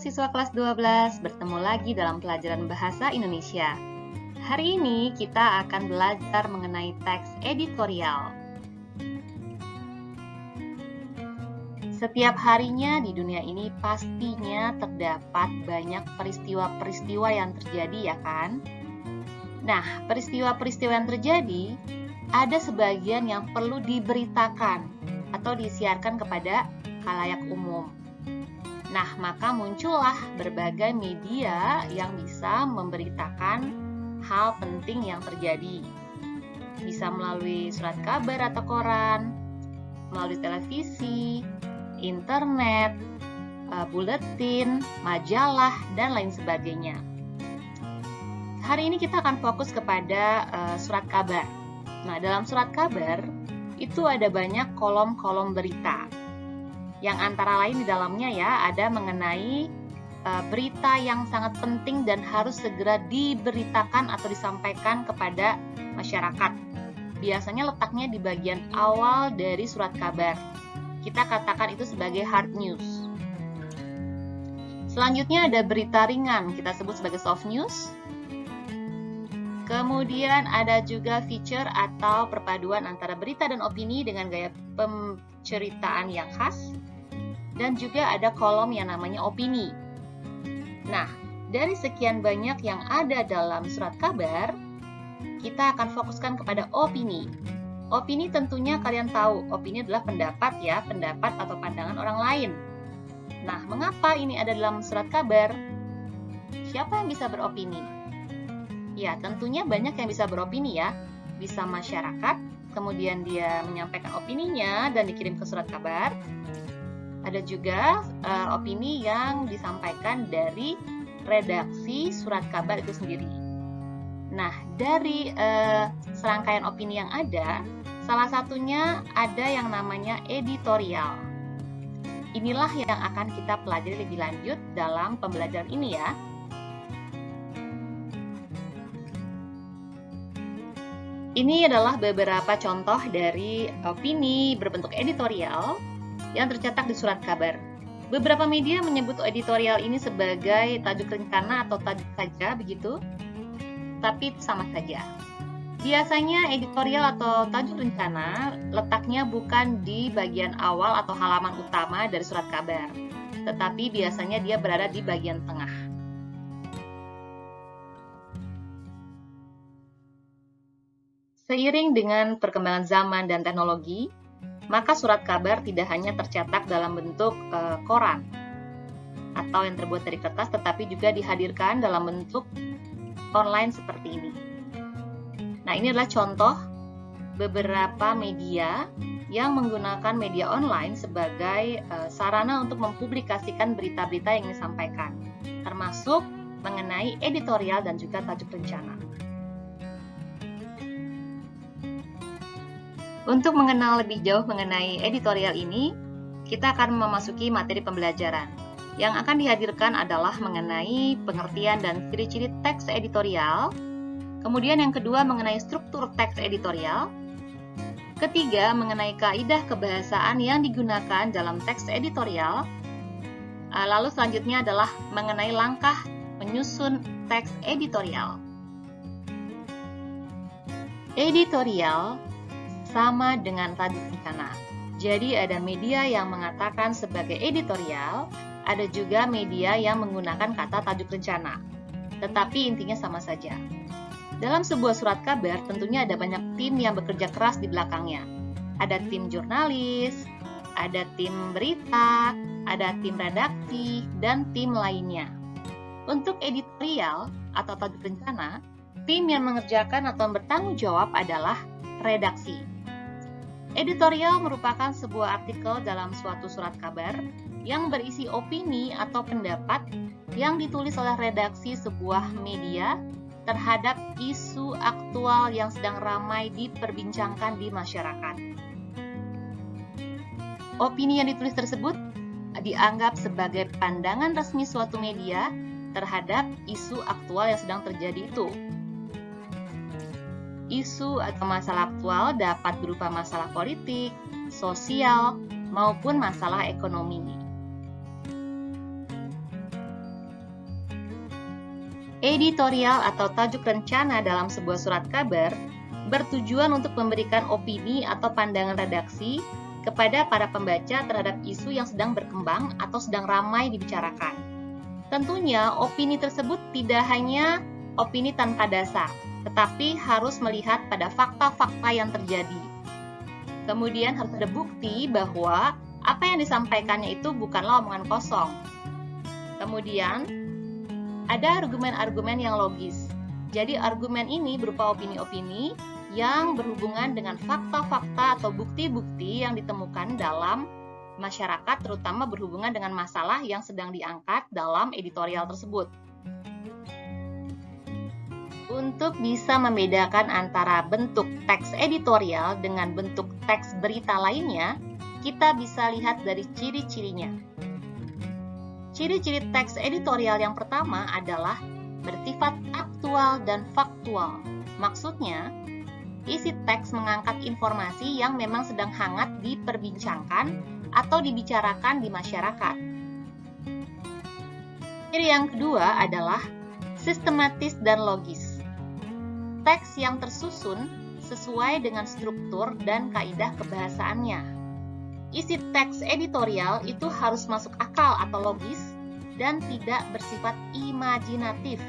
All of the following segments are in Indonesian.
siswa kelas 12, bertemu lagi dalam pelajaran Bahasa Indonesia. Hari ini kita akan belajar mengenai teks editorial. Setiap harinya di dunia ini pastinya terdapat banyak peristiwa-peristiwa yang terjadi, ya kan? Nah, peristiwa-peristiwa yang terjadi, ada sebagian yang perlu diberitakan atau disiarkan kepada khalayak umum. Nah, maka muncullah berbagai media yang bisa memberitakan hal penting yang terjadi. Bisa melalui surat kabar atau koran, melalui televisi, internet, buletin, majalah, dan lain sebagainya. Hari ini kita akan fokus kepada surat kabar. Nah, dalam surat kabar itu ada banyak kolom-kolom berita. Yang antara lain di dalamnya ya ada mengenai berita yang sangat penting dan harus segera diberitakan atau disampaikan kepada masyarakat. Biasanya letaknya di bagian awal dari surat kabar. Kita katakan itu sebagai hard news. Selanjutnya ada berita ringan, kita sebut sebagai soft news. Kemudian ada juga feature atau perpaduan antara berita dan opini dengan gaya penceritaan yang khas. Dan juga ada kolom yang namanya opini. Nah, dari sekian banyak yang ada dalam surat kabar, kita akan fokuskan kepada opini. Opini tentunya kalian tahu, opini adalah pendapat ya, pendapat atau pandangan orang lain. Nah, mengapa ini ada dalam surat kabar? Siapa yang bisa beropini? Ya, tentunya banyak yang bisa beropini ya. Bisa masyarakat, kemudian dia menyampaikan opininya dan dikirim ke surat kabar. Ada juga opini yang disampaikan dari redaksi surat kabar itu sendiri. Nah, dari serangkaian opini yang ada, salah satunya ada yang namanya editorial. Inilah yang akan kita pelajari lebih lanjut dalam pembelajaran ini ya. Ini adalah beberapa contoh dari opini berbentuk editorial yang tercetak di surat kabar. Beberapa media menyebut editorial ini sebagai tajuk rencana atau tajuk saja begitu, tapi sama saja. Biasanya editorial atau tajuk rencana letaknya bukan di bagian awal atau halaman utama dari surat kabar, tetapi biasanya dia berada di bagian tengah. Seiring dengan perkembangan zaman dan teknologi, maka surat kabar tidak hanya tercetak dalam bentuk koran atau yang terbuat dari kertas, tetapi juga dihadirkan dalam bentuk online seperti ini. Nah, ini adalah contoh beberapa media yang menggunakan media online sebagai sarana untuk mempublikasikan berita-berita yang disampaikan, termasuk mengenai editorial dan juga tajuk rencana. Untuk mengenal lebih jauh mengenai editorial ini, kita akan memasuki materi pembelajaran. Yang akan dihadirkan adalah mengenai pengertian dan ciri-ciri teks editorial. Kemudian yang kedua mengenai struktur teks editorial. Ketiga mengenai kaidah kebahasaan yang digunakan dalam teks editorial. Lalu selanjutnya adalah mengenai langkah menyusun teks editorial. Editorial sama dengan tajuk rencana. Jadi ada media yang mengatakan sebagai editorial, ada juga media yang menggunakan kata tajuk rencana. Tetapi intinya sama saja. Dalam sebuah surat kabar tentunya ada banyak tim yang bekerja keras di belakangnya. Ada tim jurnalis, ada tim berita, ada tim redaksi, dan tim lainnya. Untuk editorial atau tajuk rencana, tim yang mengerjakan atau bertanggung jawab adalah redaksi. Editorial merupakan sebuah artikel dalam suatu surat kabar yang berisi opini atau pendapat yang ditulis oleh redaksi sebuah media terhadap isu aktual yang sedang ramai diperbincangkan di masyarakat. Opini yang ditulis tersebut dianggap sebagai pandangan resmi suatu media terhadap isu aktual yang sedang terjadi itu. Isu atau masalah aktual dapat berupa masalah politik, sosial, maupun masalah ekonomi. Editorial atau tajuk rencana dalam sebuah surat kabar bertujuan untuk memberikan opini atau pandangan redaksi kepada para pembaca terhadap isu yang sedang berkembang atau sedang ramai dibicarakan. Tentunya, opini tersebut tidak hanya opini tanpa dasar, tetapi harus melihat pada fakta-fakta yang terjadi. Kemudian harus ada bukti bahwa apa yang disampaikannya itu bukanlah omongan kosong. Kemudian, ada argumen-argumen yang logis. Jadi argumen ini berupa opini-opini yang berhubungan dengan fakta-fakta atau bukti-bukti yang ditemukan dalam masyarakat, terutama berhubungan dengan masalah yang sedang diangkat dalam editorial tersebut. Untuk bisa membedakan antara bentuk teks editorial dengan bentuk teks berita lainnya, kita bisa lihat dari ciri-cirinya. Ciri-ciri teks editorial yang pertama adalah bersifat aktual dan faktual. Maksudnya, isi teks mengangkat informasi yang memang sedang hangat diperbincangkan atau dibicarakan di masyarakat. Ciri yang kedua adalah sistematis dan logis. Teks yang tersusun sesuai dengan struktur dan kaidah kebahasaannya. Isi teks editorial itu harus masuk akal atau logis dan tidak bersifat imajinatif.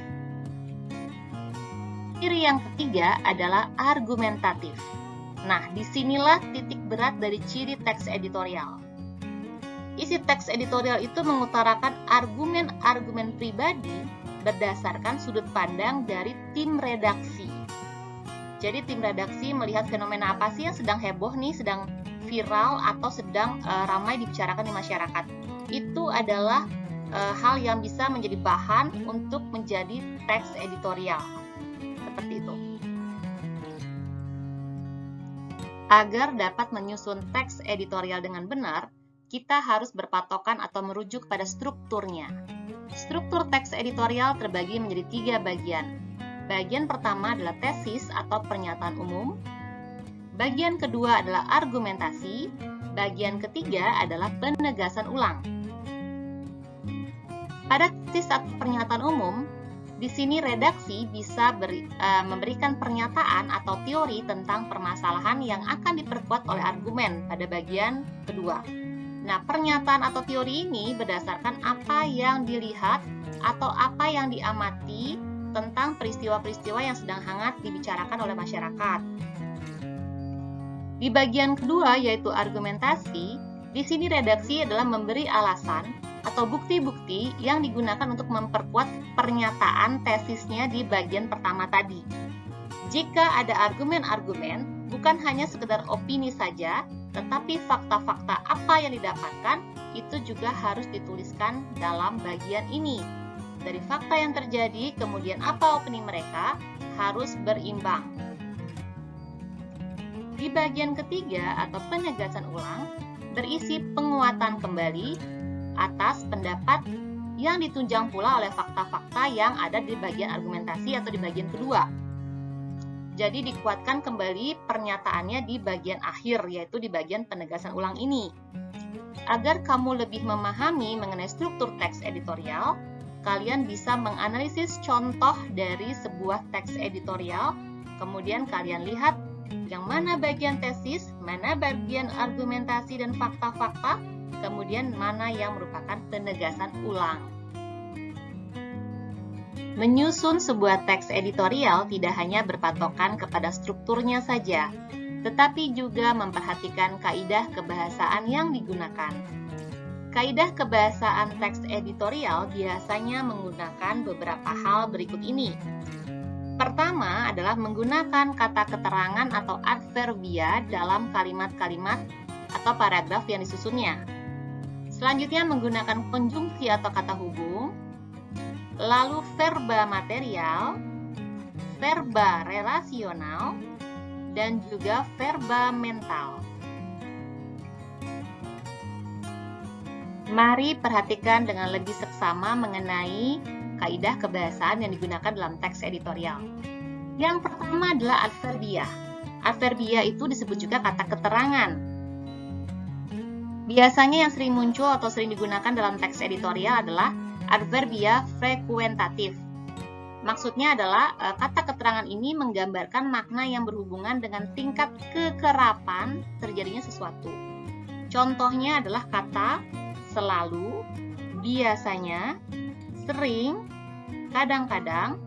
Ciri yang ketiga adalah argumentatif. Nah, disinilah titik berat dari ciri teks editorial. Isi teks editorial itu mengutarakan argumen-argumen pribadi berdasarkan sudut pandang dari tim redaksi. Jadi tim redaksi melihat fenomena apa sih yang sedang heboh nih, sedang viral atau sedang ramai dibicarakan di masyarakat. Itu adalah hal yang bisa menjadi bahan untuk menjadi teks editorial. Seperti itu. Agar dapat menyusun teks editorial dengan benar, kita harus berpatokan atau merujuk pada strukturnya. Struktur teks editorial terbagi menjadi 3 bagian. Bagian pertama adalah tesis atau pernyataan umum. Bagian kedua adalah argumentasi. Bagian ketiga adalah penegasan ulang. Pada tesis atau pernyataan umum, di sini redaksi bisa memberikan pernyataan atau teori tentang permasalahan yang akan diperkuat oleh argumen pada bagian kedua. Nah, pernyataan atau teori ini berdasarkan apa yang dilihat atau apa yang diamati tentang peristiwa-peristiwa yang sedang hangat dibicarakan oleh masyarakat. Di bagian kedua, yaitu argumentasi, di sini redaksi adalah memberi alasan atau bukti-bukti yang digunakan untuk memperkuat pernyataan tesisnya di bagian pertama tadi. Jika ada argumen-argumen, bukan hanya sekedar opini saja, tetapi fakta-fakta apa yang didapatkan itu juga harus dituliskan dalam bagian ini. Dari fakta yang terjadi, kemudian apa opini mereka, harus berimbang. Di bagian ketiga atau penegasan ulang, berisi penguatan kembali atas pendapat yang ditunjang pula oleh fakta-fakta yang ada di bagian argumentasi atau di bagian kedua. Jadi dikuatkan kembali pernyataannya di bagian akhir, yaitu di bagian penegasan ulang ini. Agar kamu lebih memahami mengenai struktur teks editorial, kalian bisa menganalisis contoh dari sebuah teks editorial, kemudian kalian lihat yang mana bagian tesis, mana bagian argumentasi dan fakta-fakta, kemudian mana yang merupakan penegasan ulang. Menyusun sebuah teks editorial tidak hanya berpatokan kepada strukturnya saja, tetapi juga memperhatikan kaidah kebahasaan yang digunakan. Kaidah kebahasaan teks editorial biasanya menggunakan beberapa hal berikut ini. Pertama adalah menggunakan kata keterangan atau adverbia dalam kalimat-kalimat atau paragraf yang disusunnya. Selanjutnya menggunakan konjungsi atau kata hubung, lalu verba material, verba relasional, dan juga verba mental. Mari perhatikan dengan lebih seksama mengenai kaidah kebahasaan yang digunakan dalam teks editorial. Yang pertama adalah adverbia. Adverbia itu disebut juga kata keterangan. Biasanya yang sering muncul atau sering digunakan dalam teks editorial adalah adverbia frekuentatif. Maksudnya adalah kata keterangan ini menggambarkan makna yang berhubungan dengan tingkat kekerapan terjadinya sesuatu. Contohnya adalah kata selalu, biasanya, sering, kadang-kadang,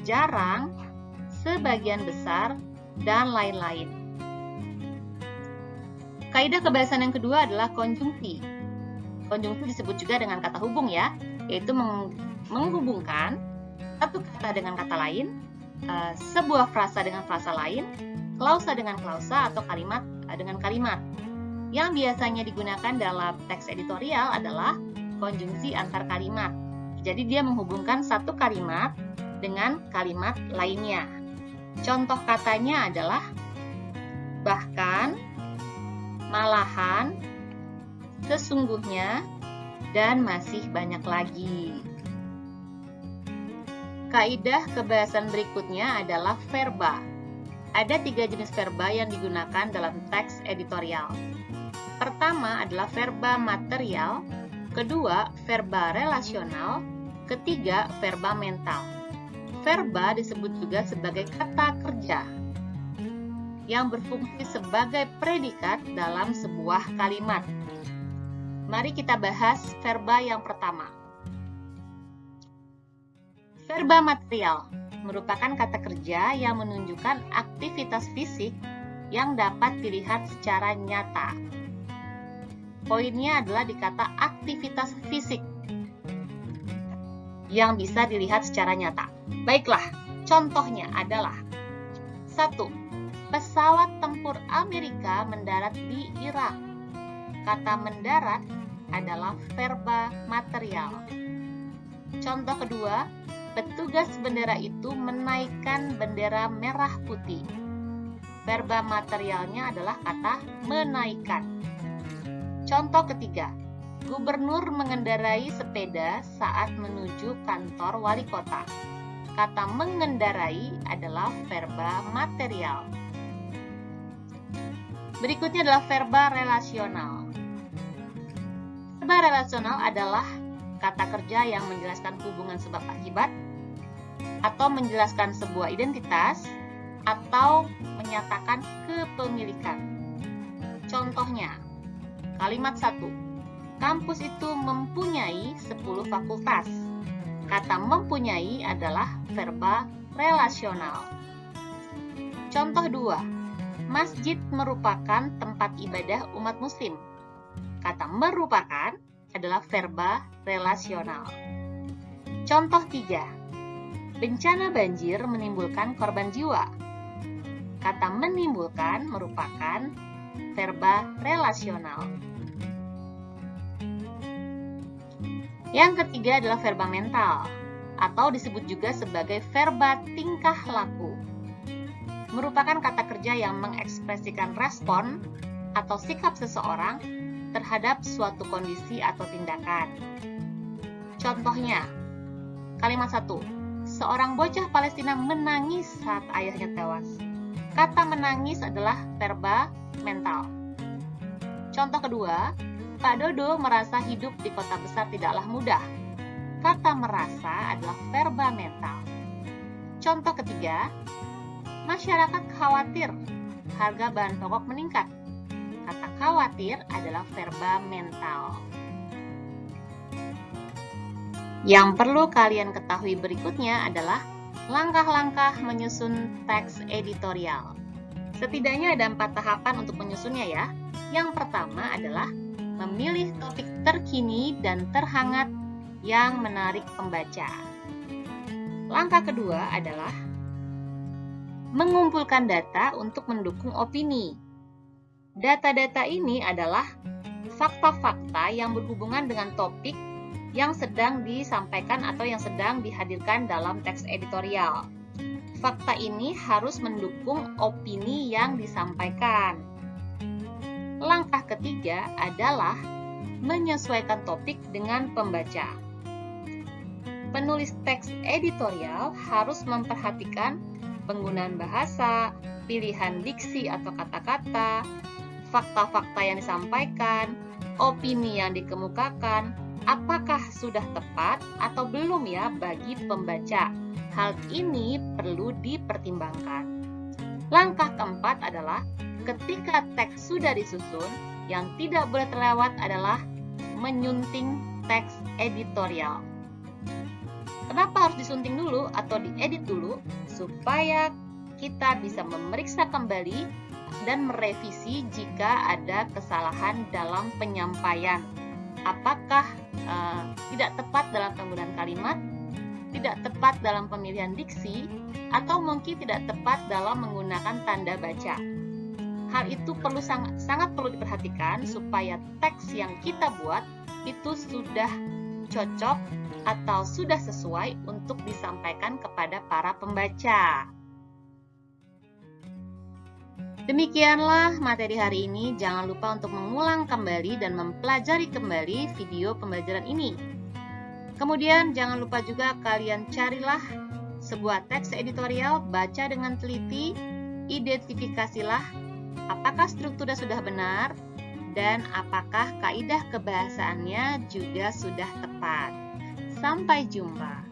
jarang, sebagian besar, dan lain-lain. Kaidah kebahasaan yang kedua adalah konjungsi. Konjungsi disebut juga dengan kata hubung ya, yaitu menghubungkan satu kata dengan kata lain, sebuah frasa dengan frasa lain, klausa dengan klausa, atau kalimat dengan kalimat. Yang biasanya digunakan dalam teks editorial adalah konjungsi antar kalimat. Jadi dia menghubungkan satu kalimat dengan kalimat lainnya. Contoh katanya adalah bahkan, malahan, sesungguhnya, dan masih banyak lagi. Kaidah kebahasaan berikutnya adalah verba. Ada 3 jenis verba yang digunakan dalam teks editorial. Pertama adalah verba material, kedua verba relasional, ketiga verba mental. Verba disebut juga sebagai kata kerja yang berfungsi sebagai predikat dalam sebuah kalimat. Mari kita bahas verba yang pertama. Verba material merupakan kata kerja yang menunjukkan aktivitas fisik yang dapat dilihat secara nyata. Poinnya adalah di kata aktivitas fisik yang bisa dilihat secara nyata. Baiklah, contohnya adalah 1. Pesawat tempur Amerika mendarat di Irak. Kata mendarat adalah verba material. Contoh kedua, petugas bendera itu menaikkan bendera merah putih. Verba materialnya adalah kata menaikkan. Contoh ketiga, gubernur mengendarai sepeda saat menuju kantor wali kota. Kata mengendarai adalah verba material. Berikutnya adalah verba relasional. Verba relasional adalah kata kerja yang menjelaskan hubungan sebab akibat, atau menjelaskan sebuah identitas, atau menyatakan kepemilikan. Contohnya, kalimat 1. Kampus itu mempunyai 10 fakultas. Kata mempunyai adalah verba relasional. Contoh 2. Masjid merupakan tempat ibadah umat muslim. Kata merupakan adalah verba relasional. Contoh 3. Bencana banjir menimbulkan korban jiwa. Kata menimbulkan merupakan verba relasional. Yang ketiga adalah verba mental, atau disebut juga sebagai verba tingkah laku. Merupakan kata kerja yang mengekspresikan respon atau sikap seseorang terhadap suatu kondisi atau tindakan. Contohnya, kalimat 1. Seorang bocah Palestina menangis saat ayahnya tewas. Kata menangis adalah verba mental. Contoh kedua, Pak Dodo merasa hidup di kota besar tidaklah mudah. Kata merasa adalah verba mental. Contoh ketiga, masyarakat khawatir harga bahan pokok meningkat. Kata khawatir adalah verba mental. Yang perlu kalian ketahui berikutnya adalah langkah-langkah menyusun teks editorial. Setidaknya ada 4 tahapan untuk menyusunnya ya. Yang pertama adalah memilih topik terkini dan terhangat yang menarik pembaca. Langkah kedua adalah mengumpulkan data untuk mendukung opini. Data-data ini adalah fakta-fakta yang berhubungan dengan topik yang sedang disampaikan atau yang sedang dihadirkan dalam teks editorial. Fakta ini harus mendukung opini yang disampaikan. Langkah ketiga adalah menyesuaikan topik dengan pembaca. Penulis teks editorial harus memperhatikan penggunaan bahasa, pilihan diksi atau kata-kata, fakta-fakta yang disampaikan, opini yang dikemukakan, apakah sudah tepat atau belum ya bagi pembaca. Hal ini perlu dipertimbangkan. Langkah keempat adalah ketika teks sudah disusun, yang tidak boleh terlewat adalah menyunting teks editorial. Kenapa harus disunting dulu atau diedit dulu? Supaya kita bisa memeriksa kembali dan merevisi jika ada kesalahan dalam penyampaian. Apakah tidak tepat dalam penggunaan kalimat, tidak tepat dalam pemilihan diksi, atau mungkin tidak tepat dalam menggunakan tanda baca. Hal itu sangat perlu diperhatikan supaya teks yang kita buat itu sudah cocok atau sudah sesuai untuk disampaikan kepada para pembaca. Demikianlah materi hari ini. Jangan lupa untuk mengulang kembali dan mempelajari kembali video pembelajaran ini. Kemudian jangan lupa juga kalian carilah sebuah teks editorial, baca dengan teliti, identifikasilah apakah strukturnya sudah benar dan apakah kaidah kebahasaannya juga sudah tepat. Sampai jumpa.